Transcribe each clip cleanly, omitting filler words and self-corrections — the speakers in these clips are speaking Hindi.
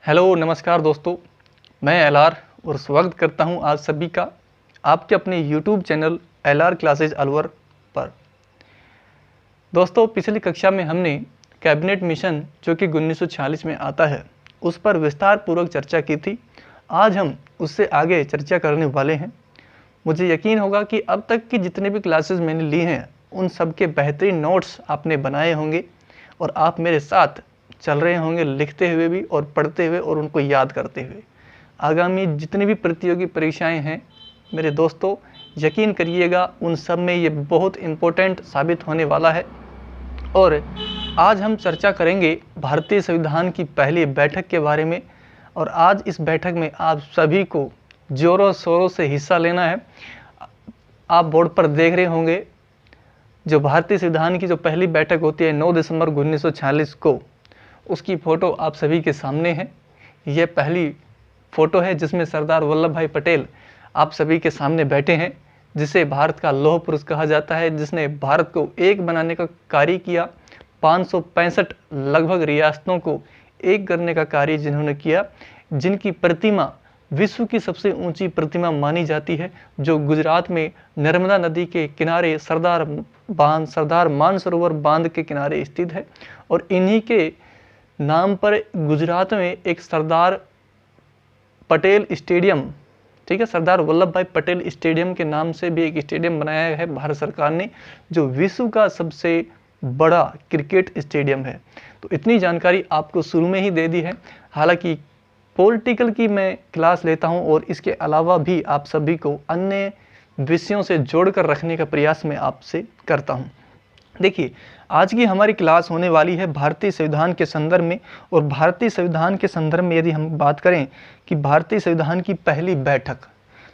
हेलो नमस्कार दोस्तों, मैं एलआर और स्वागत करता हूं आज सभी का आपके अपने YouTube channel LR classes Alwar पर। दोस्तों, पिछली कक्षा में हमने कैबिनेट मिशन जो कि 1946 में आता है उस पर विस्तार पूर्वक चर्चा की थी। आज हम उससे आगे चर्चा करने वाले हैं। मुझे यकीन होगा कि अब तक की जितने भी क्लासेस मैंने ली हैं उन सब के बेहतरीन नोट्स आपने बनाए होंगे और आप मेरे साथ चल रहे होंगे, लिखते हुए भी और पढ़ते हुए और उनको याद करते हुए। आगामी जितनी भी प्रतियोगी परीक्षाएं हैं मेरे दोस्तों, यकीन करिएगा उन सब में ये बहुत इम्पोर्टेंट साबित होने वाला है। और आज हम चर्चा करेंगे भारतीय संविधान की पहली बैठक के बारे में। और आज इस बैठक में आप सभी को जोरों शोरों से हिस्सा लेना है। आप बोर्ड पर देख रहे होंगे जो भारतीय संविधान की जो पहली बैठक होती है 9 दिसंबर 1946 को, उसकी फ़ोटो आप सभी के सामने है। यह पहली फ़ोटो है जिसमें सरदार वल्लभ भाई पटेल आप सभी के सामने बैठे हैं, जिसे भारत का लौह पुरुष कहा जाता है, जिसने भारत को एक बनाने का कार्य किया। 565 लगभग रियासतों को एक करने का कार्य जिन्होंने किया, जिनकी प्रतिमा विश्व की सबसे ऊंची प्रतिमा मानी जाती है, जो गुजरात में नर्मदा नदी के किनारे सरदार मानसरोवर बांध के किनारे स्थित है। और इन्हीं के नाम पर गुजरात में एक सरदार पटेल स्टेडियम, ठीक है, सरदार वल्लभ भाई पटेल स्टेडियम के नाम से भी एक स्टेडियम बनाया है भारत सरकार ने, जो विश्व का सबसे बड़ा क्रिकेट स्टेडियम है। तो इतनी जानकारी आपको शुरू में ही दे दी है। हालांकि पॉलिटिकल की मैं क्लास लेता हूं और इसके अलावा भी आप सभी को अन्य विषयों से जोड़कर रखने का प्रयास मैं आपसे करता हूं। देखिए, आज की हमारी क्लास होने वाली है भारतीय संविधान के संदर्भ में। और भारतीय संविधान के संदर्भ में यदि हम बात करें कि भारतीय संविधान की पहली बैठक,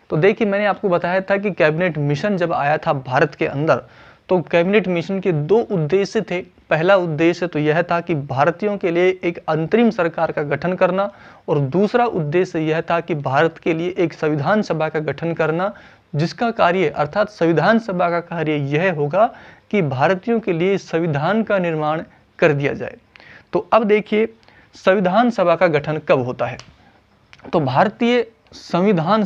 तो देखिए मैंने आपको बताया था कि कैबिनेट मिशन जब आया था भारत के अंदर, तो कैबिनेट मिशन के दो उद्देश्य थे। पहला उद्देश्य तो यह था कि भारतीयों के लिए एक अंतरिम सरकार का गठन करना, और दूसरा उद्देश्य यह था कि भारत के लिए एक संविधान सभा का गठन करना, जिसका कार्य अर्थात संविधान सभा का कार्य यह होगा कि भारतीयों के लिए संविधान का निर्माण कर दिया जाए। तो अब देखिए, संविधान सभा का गठन कब होता है। तो भारतीय संविधान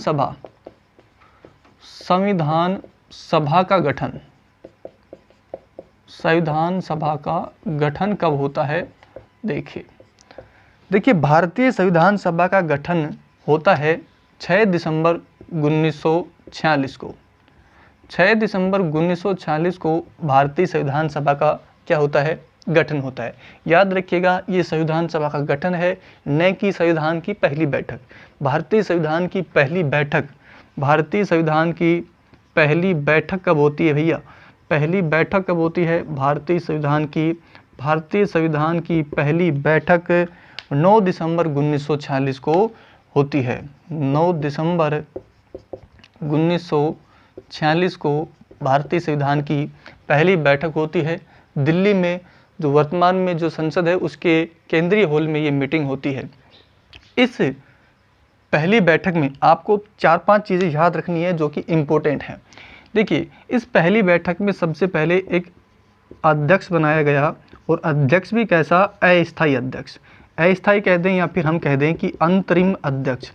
सभा का गठन कब होता है। देखिए भारतीय संविधान सभा का गठन होता है 6 दिसंबर 1946 को। 6 दिसंबर 1946 को भारतीय संविधान सभा का क्या होता है, गठन होता है। याद रखिएगा, ये संविधान सभा का गठन है, न कि संविधान की पहली बैठक। भारतीय संविधान की पहली बैठक कब होती है भैया? पहली बैठक कब होती है भारतीय संविधान की पहली बैठक 9 दिसंबर 1946 को होती है। 9 दिसंबर 1946 को भारतीय संविधान की पहली बैठक होती है। दिल्ली में जो वर्तमान में जो संसद है उसके केंद्रीय हॉल में ये मीटिंग होती है। इस पहली बैठक में आपको 4-5 चीज़ें याद रखनी है जो कि इम्पोर्टेंट हैं। देखिए, इस पहली बैठक में सबसे पहले एक अध्यक्ष बनाया गया, और अध्यक्ष भी कैसा, अस्थायी अध्यक्ष। अस्थायी कह दें या फिर हम कह दें कि अंतरिम अध्यक्ष।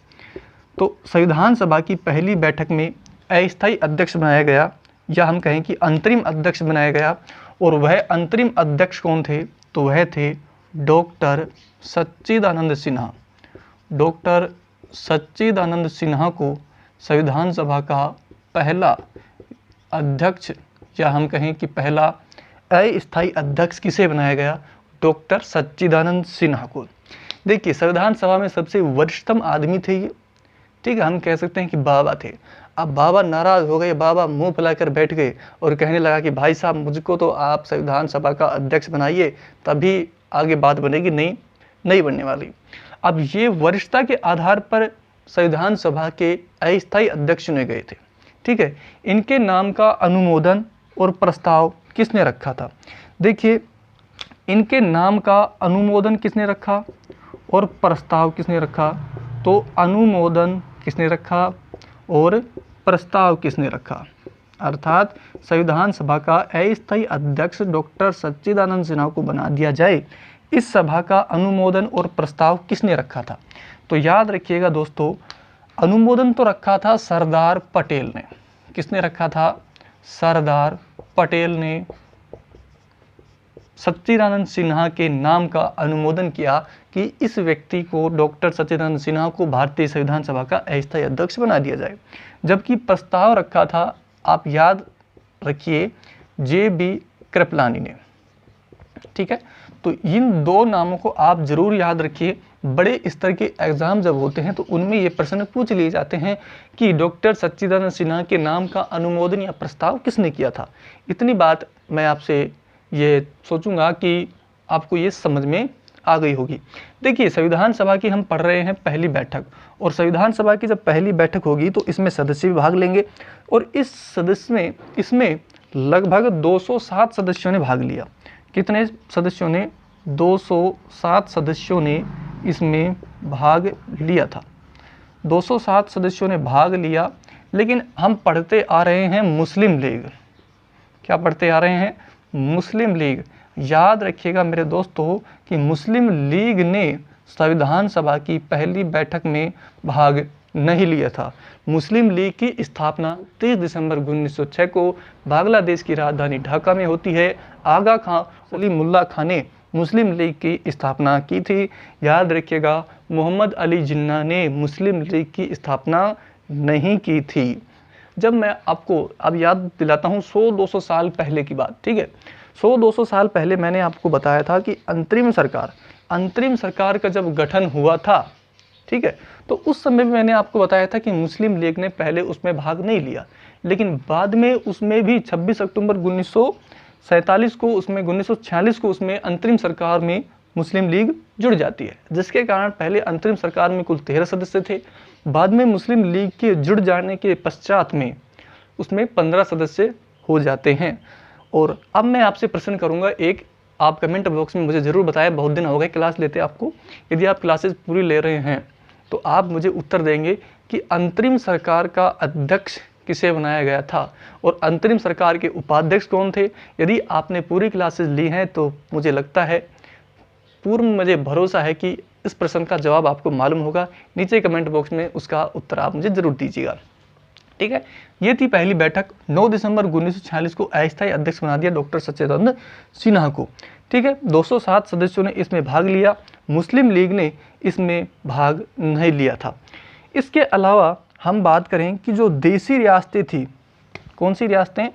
तो संविधान सभा की पहली बैठक में अस्थायी अध्यक्ष बनाया गया, या हम कहें कि अंतरिम अध्यक्ष बनाया गया। और वह अंतरिम अध्यक्ष कौन थे? तो वह थे डॉक्टर सच्चिदानंद सिन्हा। डॉक्टर सच्चिदानंद सिन्हा को संविधान सभा का पहला अध्यक्ष, या हम कहें कि पहला अस्थायी अध्यक्ष किसे बनाया गया? डॉक्टर सच्चिदानंद सिन्हा को। देखिए, संविधान सभा में सबसे वरिष्ठतम आदमी थे ये, ठीक है, हम कह सकते हैं कि बाबा थे। अब बाबा नाराज हो गए, बाबा मुंह फैलाकर बैठ गए और कहने लगा कि भाई साहब, मुझको तो आप संविधान सभा का अध्यक्ष बनाइए, तभी आगे बात बनेगी, नहीं बनने वाली। अब ये वरिष्ठता के आधार पर संविधान सभा के अस्थायी अध्यक्ष चुने गए थे, ठीक है। इनके नाम का अनुमोदन और प्रस्ताव किसने रखा था? देखिए, इनके नाम का अनुमोदन किसने रखा और प्रस्ताव किसने रखा? तो अनुमोदन किसने रखा और प्रस्ताव किसने रखा? अर्थात संविधान सभा का अस्थायी अध्यक्ष डॉक्टर सच्चिदानंद सिन्हा को बना दिया जाए, इस सभा का अनुमोदन और प्रस्ताव किसने रखा था? तो याद रखिएगा दोस्तों, अनुमोदन तो रखा था सरदार पटेल ने। किसने रखा था? सरदार पटेल ने सच्चिदानंद सिन्हा के नाम का अनुमोदन किया कि इस व्यक्ति को, डॉक्टर सच्चिदानंद सिन्हा को भारतीय संविधान सभा का अस्थायी अध्यक्ष बना दिया जाए। जबकि प्रस्ताव रखा था, आप याद रखिए, JB कृपलानी ने। ठीक है, तो इन दो नामों को आप जरूर याद रखिए। बड़े स्तर के एग्जाम जब होते हैं तो उनमें ये प्रश्न पूछ लिए जाते हैं कि डॉक्टर सच्चिदानंद सिन्हा के नाम का अनुमोदन या प्रस्ताव किसने किया था। इतनी बात मैं आपसे ये सोचूंगा कि आपको ये समझ में आ गई होगी। देखिए, संविधान सभा की हम पढ़ रहे हैं पहली बैठक, और संविधान सभा की जब पहली बैठक होगी तो इसमें सदस्य भी भाग लेंगे, और इसमें लगभग 207 सदस्यों ने भाग लिया। कितने सदस्यों ने? 207 सदस्यों ने इसमें भाग लिया था। 207 सदस्यों ने भाग लिया, लेकिन हम पढ़ते आ रहे हैं मुस्लिम लीग। क्या पढ़ते आ रहे हैं? मुस्लिम लीग। याद रखिएगा मेरे दोस्तों कि मुस्लिम लीग ने संविधान सभा की पहली बैठक में भाग नहीं लिया था। मुस्लिम लीग की स्थापना 30 दिसंबर 1906 को बांग्लादेश की राजधानी ढाका में होती है। आगा खां सलीमुल्लाह खां ने मुस्लिम लीग की स्थापना की थी। याद रखिएगा, मोहम्मद अली जिन्ना ने मुस्लिम लीग की स्थापना नहीं की थी। जब मैं आपको अब याद दिलाता हूँ 100-200 साल पहले की बात, ठीक है। 100-200 साल पहले मैंने आपको बताया था कि अंतरिम सरकार का जब गठन हुआ था, ठीक है, तो उस समय भी मैंने आपको बताया था कि मुस्लिम लीग ने पहले उसमें भाग नहीं लिया, लेकिन बाद में उसमें भी 26 अक्टूबर 1947 को, उसमें 1946 को उसमें अंतरिम सरकार में मुस्लिम लीग जुड़ जाती है, जिसके कारण पहले अंतरिम सरकार में कुल 13 सदस्य थे। बाद में मुस्लिम लीग के जुड़ जाने के पश्चात में उसमें 15 सदस्य हो जाते हैं। और अब मैं आपसे प्रश्न करूंगा एक, आप कमेंट बॉक्स में मुझे ज़रूर बताएं, बहुत दिन हो गए क्लास लेते आपको। यदि आप क्लासेस पूरी ले रहे हैं तो आप मुझे उत्तर देंगे कि अंतरिम सरकार का अध्यक्ष किसे बनाया गया था और अंतरिम सरकार के उपाध्यक्ष कौन थे। यदि आपने पूरी क्लासेस ली हैं तो मुझे लगता है, मुझे भरोसा है कि इस प्रश्न का जवाब आपको मालूम होगा। नीचे कमेंट बॉक्स में उसका उत्तर आप मुझे जरूर दीजिएगा। ठीक है, ये थी पहली बैठक। 9 दिसंबर 1946 को अस्थायी अध्यक्ष बना दिया डॉक्टर सच्चिदानंद सिन्हा को। ठीक है, 207 सदस्यों ने इसमें भाग लिया, मुस्लिम लीग ने इसमें भाग नहीं लिया था। इसके अलावा हम बात करें कि जो देसी रियासतें थी, कौन सी रियासतें?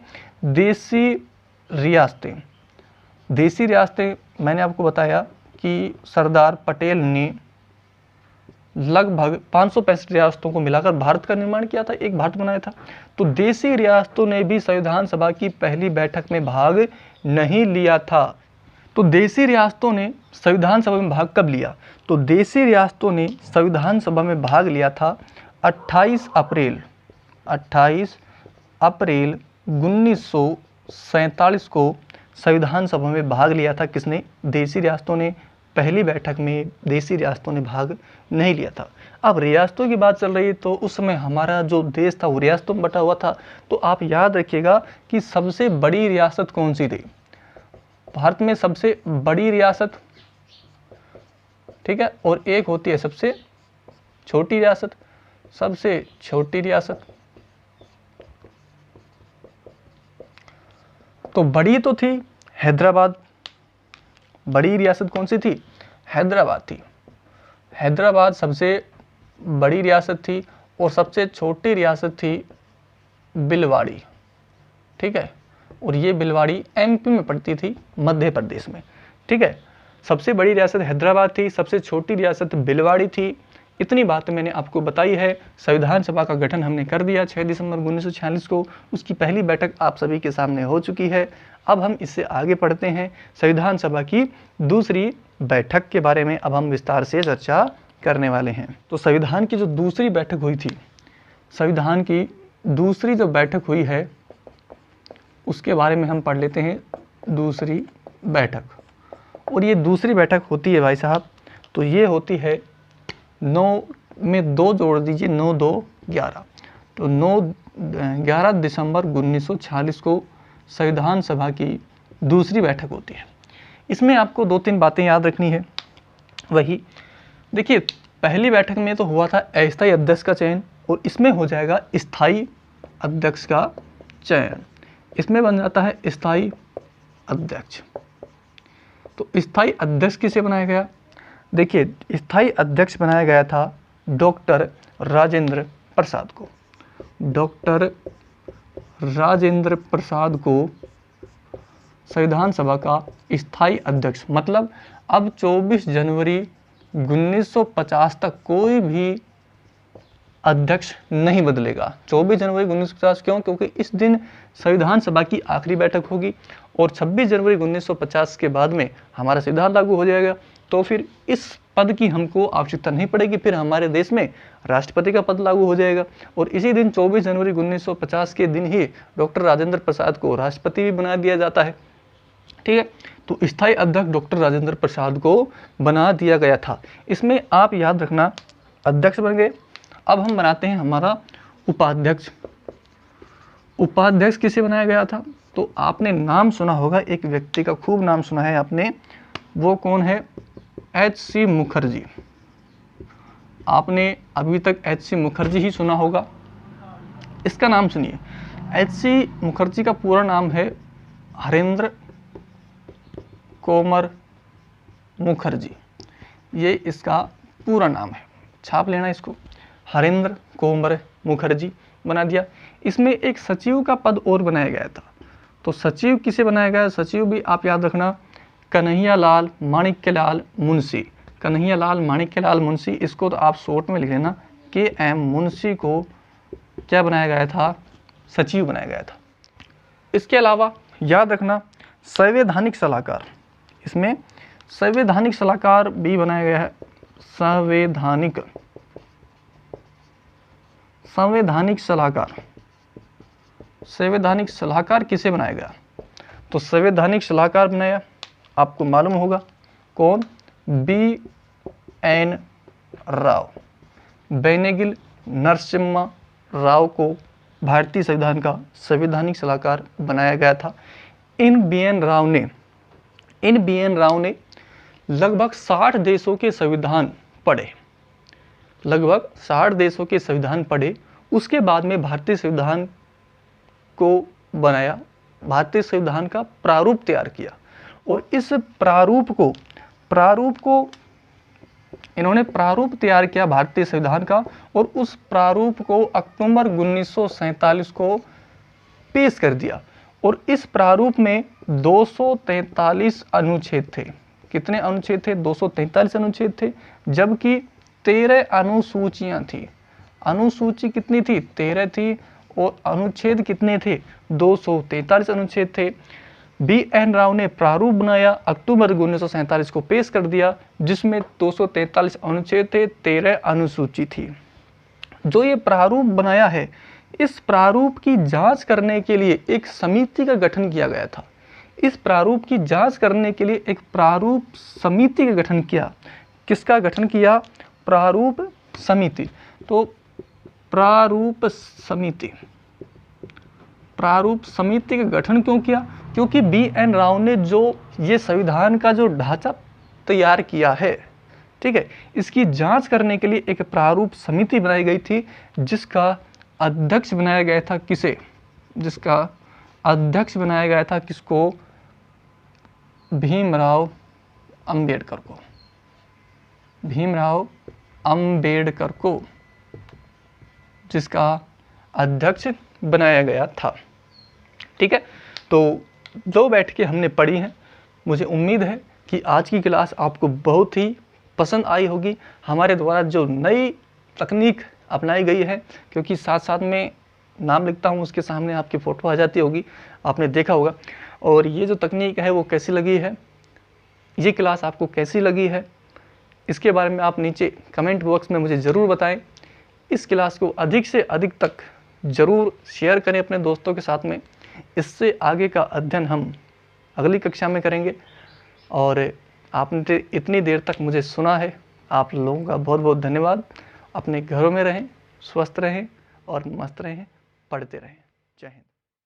देसी रियासतें मैंने आपको बताया कि सरदार पटेल ने लगभग 565 रियासतों को मिलाकर भारत का निर्माण किया था, एक भारत बनाया था। तो देसी रियासतों ने भी संविधान सभा की पहली बैठक में भाग नहीं लिया था। तो देसी रियासतों ने संविधान सभा में भाग कब लिया? तो देसी रियासतों ने संविधान सभा में भाग लिया था 28 अप्रैल 1947 को संविधान सभा में भाग लिया था। किसने? देसी रियासतों ने। पहली बैठक में देसी रियासतों ने भाग नहीं लिया था। अब रियासतों की बात चल रही है तो उस समय हमारा जो देश था वो रियासतों में बटा हुआ था। तो आप याद रखिएगा कि सबसे बड़ी रियासत कौन सी थी भारत में? सबसे बड़ी रियासत, ठीक है, और एक होती है सबसे छोटी रियासत। सबसे छोटी रियासत तो बड़ी तो थी हैदराबाद। बड़ी रियासत कौन सी थी? हैदराबाद थी। हैदराबाद सबसे बड़ी रियासत थी और सबसे छोटी रियासत थी बिलवाड़ी। ठीक है, और ये बिलवाड़ी MP में पड़ती थी, मध्य प्रदेश में। ठीक है, सबसे बड़ी रियासत हैदराबाद थी, सबसे छोटी रियासत बिलवाड़ी थी। इतनी बात मैंने आपको बताई है। संविधान सभा का गठन हमने कर दिया 6 दिसंबर 1946 को। उसकी पहली बैठक आप सभी के सामने हो चुकी है। अब हम इससे आगे पढ़ते हैं संविधान सभा की दूसरी बैठक के बारे में। अब हम विस्तार से चर्चा करने वाले हैं। तो संविधान की जो दूसरी बैठक हुई थी, संविधान की दूसरी जो बैठक हुई है उसके बारे में हम पढ़ लेते हैं। दूसरी बैठक, और ये दूसरी बैठक होती है भाई साहब, तो ये होती है 9 में 2 जोड़ दीजिए, 9, 2, 11। तो 11 दिसंबर 1946 को संविधान सभा की दूसरी बैठक होती है। इसमें आपको 2-3 बातें याद रखनी है। वही देखिए, पहली बैठक में तो हुआ था अस्थायी अध्यक्ष का चयन, और इसमें हो जाएगा स्थायी अध्यक्ष का चयन। इसमें बन जाता है स्थायी अध्यक्ष। तो स्थायी अध्यक्ष किसे बनाया गया? देखिए, स्थायी अध्यक्ष बनाया गया था डॉक्टर राजेंद्र प्रसाद को। डॉक्टर राजेंद्र प्रसाद को संविधान सभा का स्थायी अध्यक्ष, मतलब अब 24 जनवरी 1950 तक कोई भी अध्यक्ष नहीं बदलेगा। 24 जनवरी 1950 क्यों? क्योंकि इस दिन संविधान सभा की आखिरी बैठक होगी और 26 जनवरी 1950 के बाद में हमारा संविधान लागू हो जाएगा। तो फिर इस पद की हमको आवश्यकता नहीं पड़ेगी, फिर हमारे देश में राष्ट्रपति का पद लागू हो जाएगा। और इसी दिन 24 जनवरी 1950 के दिन ही डॉक्टर राजेंद्र प्रसाद को राष्ट्रपति भी बना दिया जाता है। ठीक है, तो स्थायी अध्यक्ष डॉक्टर राजेंद्र प्रसाद को बना दिया गया था। इसमें आप याद रखना, अध्यक्ष बन गए। अब हम बनाते हैं हमारा उपाध्यक्ष। उपाध्यक्ष किसे बनाया गया था? तो आपने नाम सुना होगा, एक व्यक्ति का खूब नाम सुना है आपने, वो कौन है? H.C. मुखर्जी। आपने अभी तक H.C. मुखर्जी ही सुना होगा। इसका नाम सुनिए, H.C. मुखर्जी का पूरा नाम है हरेंद्र कोमर मुखर्जी। ये इसका पूरा नाम है, छाप लेना इसको, हरेंद्र कोमर मुखर्जी बना दिया। इसमें एक सचिव का पद और बनाया गया था। तो सचिव किसे बनाया गया? सचिव भी आप याद रखना, कन्हैयालाल माणिक्यलाल मुंशी। कन्हैयालाल माणिक्यलाल मुंशी, इसको तो आप शॉर्ट में लिख लेना, KM मुंशी को क्या बनाया गया था? सचिव बनाया गया था। इसके अलावा याद रखना संवैधानिक सलाहकार, इसमें संवैधानिक सलाहकार भी बनाया गया है। संवैधानिक सलाहकार, संवैधानिक सलाहकार किसे बनाया गया? तो संवैधानिक सलाहकार बनाया, आपको मालूम होगा कौन? BN राव। बेनेगिल नरसिम्हा राव को भारतीय संविधान का संवैधानिक सलाहकार बनाया गया था। इन BN राव ने लगभग 60 देशों के संविधान पढ़े, लगभग 60 देशों के संविधान पढ़े। उसके बाद में भारतीय संविधान को बनाया, भारतीय संविधान का प्रारूप तैयार किया। और इस प्रारूप को इन्होंने प्रारूप तैयार किया भारतीय संविधान का, और उस प्रारूप को अक्टूबर 1947 को पेश कर दिया। और इस प्रारूप में 243 अनुच्छेद थे। कितने अनुच्छेद थे? 243 अनुच्छेद थे, जबकि 13 अनुसूचियां थी। अनुसूची कितनी थी? 13 थी, और अनुच्छेद कितने थे? 243 अनुच्छेद थे। BN राव ने प्रारूप बनाया, अक्टूबर 1947 को पेश कर दिया, जिसमें 243 अनुच्छेद थे, 13 अनुसूची थी। जो ये प्रारूप बनाया है, इस प्रारूप की जांच करने के लिए एक समिति का गठन किया गया था। इस प्रारूप की जांच करने के लिए एक प्रारूप समिति का गठन किया। किसका गठन किया? प्रारूप समिति। तो प्रारूप समिति का गठन क्यों किया? क्योंकि BN राव ने जो ये संविधान का जो ढांचा तैयार किया है, ठीक है, इसकी जांच करने के लिए एक प्रारूप समिति बनाई गई थी, जिसका अध्यक्ष बनाया गया था किसे? जिसका अध्यक्ष बनाया गया था किसको? भीमराव अंबेडकर को। भीमराव अंबेडकर को जिसका अध्यक्ष बनाया गया था। ठीक है, तो दो बैठकें हमने पढ़ी हैं। मुझे उम्मीद है कि आज की क्लास आपको बहुत ही पसंद आई होगी। हमारे द्वारा जो नई तकनीक अपनाई गई है, क्योंकि साथ साथ में नाम लिखता हूँ, उसके सामने आपकी फ़ोटो आ जाती होगी, आपने देखा होगा। और ये जो तकनीक है वो कैसी लगी है, ये क्लास आपको कैसी लगी है, इसके बारे में आप नीचे कमेंट बॉक्स में मुझे ज़रूर बताएं। इस क्लास को अधिक से अधिक तक ज़रूर शेयर करें अपने दोस्तों के साथ में। इससे आगे का अध्ययन हम अगली कक्षा में करेंगे। और आपने इतनी देर तक मुझे सुना है, आप लोगों का बहुत बहुत धन्यवाद। अपने घरों में रहें, स्वस्थ रहें और मस्त रहें, पढ़ते रहें। जय हिंद।